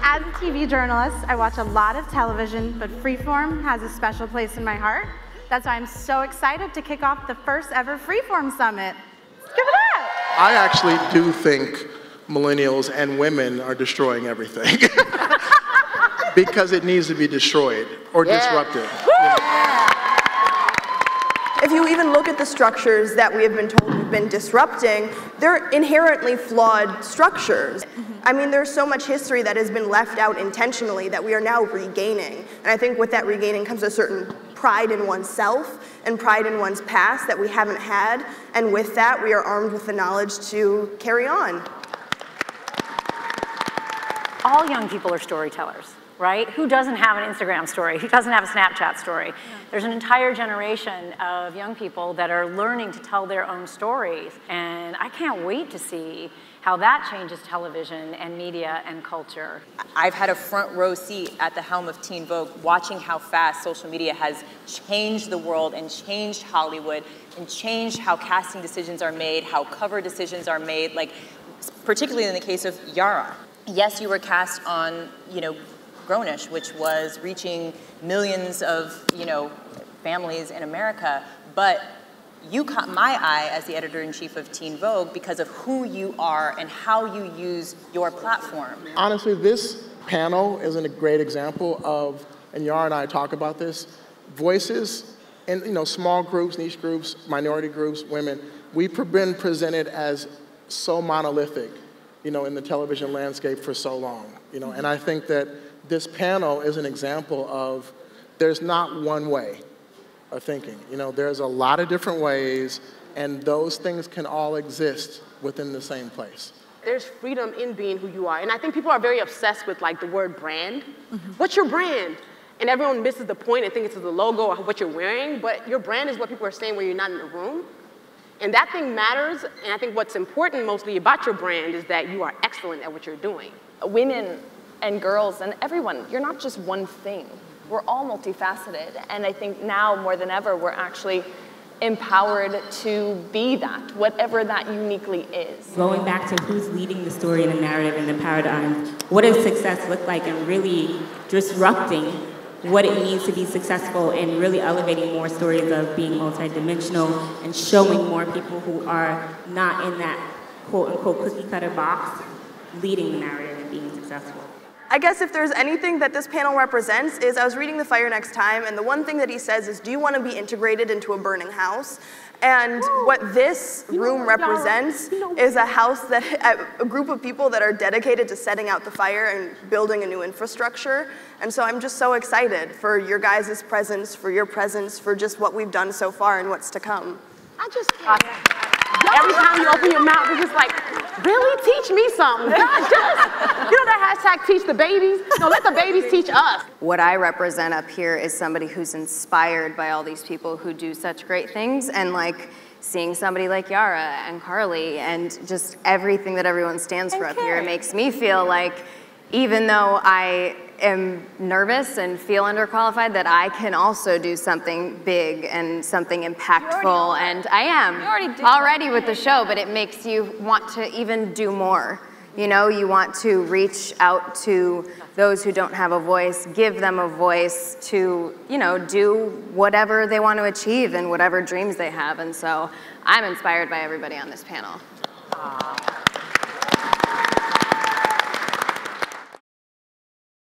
As a TV journalist, I watch a lot of television, but Freeform has a special place in my heart. That's why I'm so excited to kick off the first ever Freeform Summit. Give it up! I actually do think millennials and women are destroying everything. Because it needs to be destroyed or disrupted. If you even look at the structures that we have been told we've been disrupting, they're inherently flawed structures. I mean, there's so much history that has been left out intentionally that we are now regaining. And I think with that regaining comes a certain pride in oneself and pride in one's past that we haven't had. And with that, we are armed with the knowledge to carry on. All young people are storytellers, right? Who doesn't have an Instagram story? Who doesn't have a Snapchat story? Yeah. There's an entire generation of young people that are learning to tell their own stories. And I can't wait to see how that changes television and media and culture. I've had a front row seat at the helm of Teen Vogue, watching how fast social media has changed the world and changed Hollywood and changed how casting decisions are made, how cover decisions are made, like particularly in the case of Yara. Yes, you were cast on, Rhonesha, which was reaching millions of, families in America, but you caught my eye as the editor-in-chief of Teen Vogue because of who you are and how you use your platform. Honestly, this panel is a great example of, and Yara and I talk about this, voices in small groups, niche groups, minority groups, women. We've been presented as so monolithic, in the television landscape for so long, and I think that this panel is an example of there's not one way of thinking. There's a lot of different ways, and those things can all exist within the same place. There's freedom in being who you are, and I think people are very obsessed with the word brand. What's your brand? And everyone misses the point and thinks it's the logo or what you're wearing, but your brand is what people are saying when you're not in the room. And that thing matters, and I think what's important mostly about your brand is that you are excellent at what you're doing. Women and girls and everyone, you're not just one thing. We're all multifaceted, and I think now more than ever, we're actually empowered to be that, whatever that uniquely is. Going back to who's leading the story and the narrative and the paradigm, what does success look like, and really disrupting what it means to be successful and really elevating more stories of being multidimensional and showing more people who are not in that quote-unquote cookie-cutter box leading the narrative and being successful. I guess if there's anything that this panel represents is, I was reading The Fire Next Time, and the one thing that he says is, do you want to be integrated into a burning house? And what this room represents is a house that, a group of people that are dedicated to setting out the fire and building a new infrastructure. And so I'm just so excited for your guys' presence, for your presence, for just what we've done so far and what's to come. I just every time you open your mouth, it's just like, really? Teach me something. God, that hashtag teach the babies? No, let the babies teach us. What I represent up here is somebody who's inspired by all these people who do such great things, and seeing somebody like Yara and Karlie and just everything that everyone stands for up here, it makes me feel like, even though I am nervous and feel underqualified, that I can also do something big and something impactful, and I am already with the show, but it makes you want to even do more. You want to reach out to those who don't have a voice, give them a voice to, do whatever they want to achieve and whatever dreams they have, and so I'm inspired by everybody on this panel.